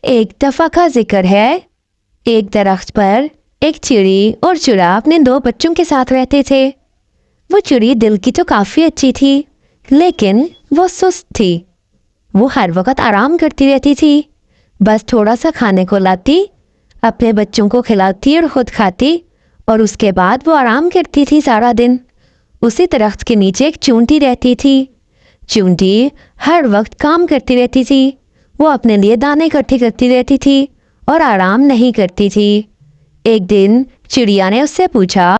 ایک دفعہ کا ذکر ہے، ایک درخت پر ایک چڑی اور چڑا اپنے 2 بچوں کے ساتھ رہتے تھے۔ وہ چڑی دل کی تو کافی اچھی تھی، لیکن وہ سست تھی۔ وہ ہر وقت آرام کرتی رہتی تھی، بس تھوڑا سا کھانے کو لاتی، اپنے بچوں کو کھلاتی اور خود کھاتی، اور اس کے بعد وہ آرام کرتی تھی سارا دن۔ اسی درخت کے نیچے ایک چونٹی رہتی تھی۔ چونٹی ہر وقت کام کرتی رہتی تھی، وہ اپنے لیے دانے اکٹھے کرتی رہتی تھی اور آرام نہیں کرتی تھی۔ ایک دن چڑیا نے اس سے پوچھا،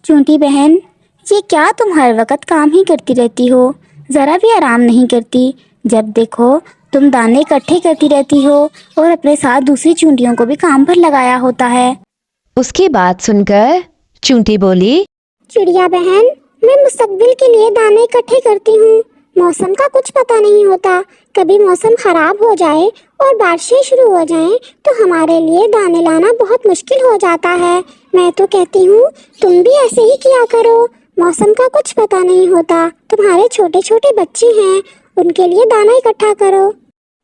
چونٹی بہن، یہ کیا تم ہر وقت کام ہی کرتی رہتی ہو، ذرا بھی آرام نہیں کرتی؟ جب دیکھو تم دانے اکٹھے کرتی رہتی ہو اور اپنے ساتھ دوسری چونٹیوں کو بھی کام پر لگایا ہوتا ہے۔ اس کی بات سن کر چونٹی بولی، چڑیا بہن، میں مستقبل کے لیے دانے اکٹھے کرتی ہوں۔ موسم کا کچھ پتہ نہیں ہوتا، کبھی موسم خراب ہو جائے اور بارشیں شروع ہو جائیں تو ہمارے لیے دانے لانا بہت مشکل ہو جاتا ہے۔ میں تو کہتی ہوں تم بھی ایسے ہی کیا کرو، موسم کا کچھ پتہ نہیں ہوتا، تمہارے چھوٹے چھوٹے بچے ہیں، ان کے لیے دانا اکٹھا کرو۔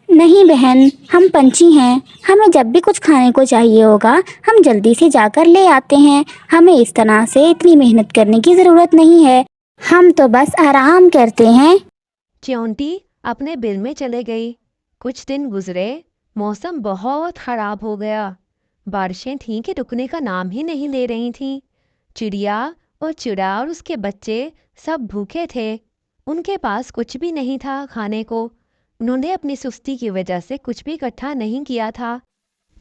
نہیں بہن، ہم پنچھی ہیں، ہمیں جب بھی کچھ کھانے کو چاہیے ہوگا ہم جلدی سے جا کر لے آتے ہیں، ہمیں اس طرح سے اتنی محنت کرنے کی ضرورت نہیں ہے، ہم تو بس آرام کرتے ہیں۔ چونٹی اپنے بل میں چلے گئی۔ کچھ دن گزرے، موسم بہت خراب ہو گیا، بارشیں تھیں کہ رکنے کا نام ہی نہیں لے رہی تھیں۔ چڑیا اور چڑا اور اس کے بچے سب بھوکے تھے، ان کے پاس کچھ بھی نہیں تھا کھانے کو، انہوں نے اپنی سستی کی وجہ سے کچھ بھی اکٹھا نہیں کیا تھا۔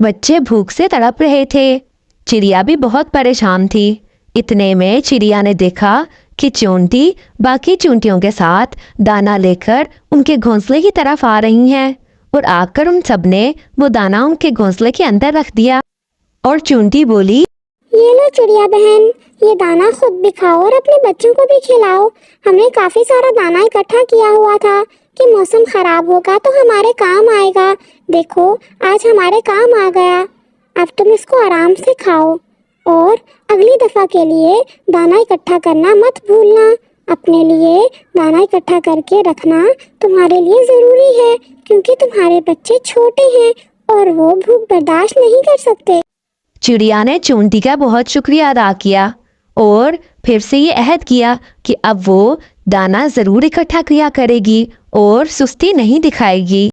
بچے بھوک سے تڑپ رہے تھے، چڑیا بھی بہت پریشان تھی۔ اتنے میں چڑیا نے دیکھا کہ چونٹی باقی چونٹیوں کے ساتھ دانا لے کر ان کے گھونسلے کی طرف آ رہی ہیں، اور آ کر ان سب نے وہ دانا ان کے گھونسلے کے اندر رکھ دیا۔ اور چونٹی بولی، یہ لو چڑیا بہن، یہ دانا خود بھی کھاؤ اور اپنے بچوں کو بھی کھلاؤ۔ ہم نے کافی سارا دانا اکٹھا کیا ہوا تھا کہ موسم خراب ہوگا تو ہمارے کام آئے گا، دیکھو آج ہمارے کام آ گیا، اب تم اس کو آرام سے کھاؤ، اور اگلی دفعہ کے لیے دانا اکٹھا کرنا مت بھولنا، اپنے لیے دانا اکٹھا کر کے رکھنا تمہارے لیے ضروری ہے، کیونکہ تمہارے بچے چھوٹے ہیں اور وہ بھوک برداشت نہیں کر سکتے۔ چڑیا نے چونٹی کا بہت شکریہ ادا کیا اور پھر سے یہ عہد کیا کہ اب وہ دانا ضرور اکٹھا کیا کرے گی اور سستی نہیں دکھائے گی۔